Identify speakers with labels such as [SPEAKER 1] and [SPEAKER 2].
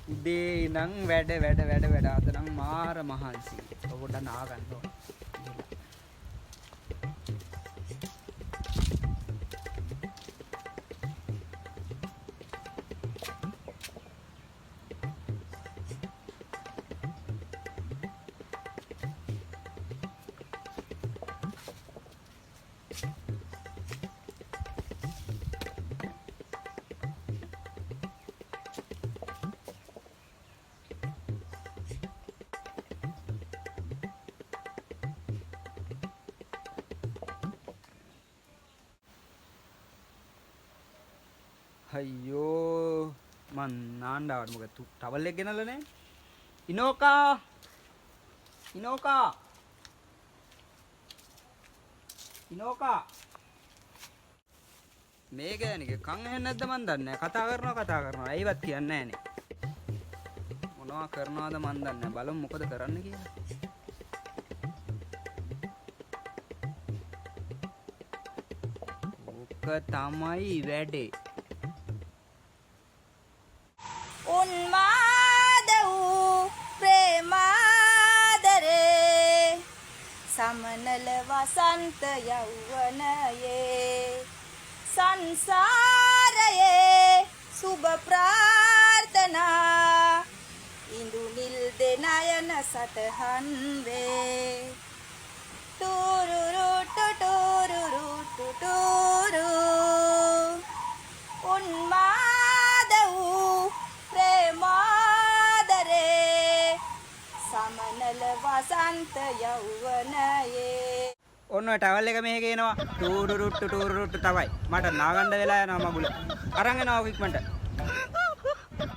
[SPEAKER 1] උදේ ඉඳන් වැඩ අද නම් මාර මහන්සි. පොඩ්ඩක් නා ගන්න ඕන. අයියෝ මන් නාන්දාවට මොකද ටවල් එක ගෙනල්ලා නැහැ ඉනෝකා මේ ගෑණිගේ කන් ඇහෙන්නේ නැද්ද මන් දන්නේ නැහැ කතා කරනවා ඇයිවත් කියන්නේ නැහනේ මොනවා කරනවද මන් දන්නේ නැහැ බලමු මොකද කරන්න කියලා ඕක තමයි වැඩේ
[SPEAKER 2] උන්මාද වූ ප්‍රේමාදරේ සමනල වසන්ත යෞවනයේ සංසාරයේ සුබ ප්‍රාර්ථනා ඉඳුනිල් දෙනයන සටහන් වේ ටුරුරු ටුරුරු ටුරුරු උන්මාද වූ ප්‍රේමාදරේ සමනල වසන්ත යෞවනයේ
[SPEAKER 1] ඔන්න ටවල් එක මෙහෙ ගේනවා ටූරුරුට්ටු තමයි මට නාගන්න වෙලා යනවා මගුල අරන් එනවා ඉක්මනට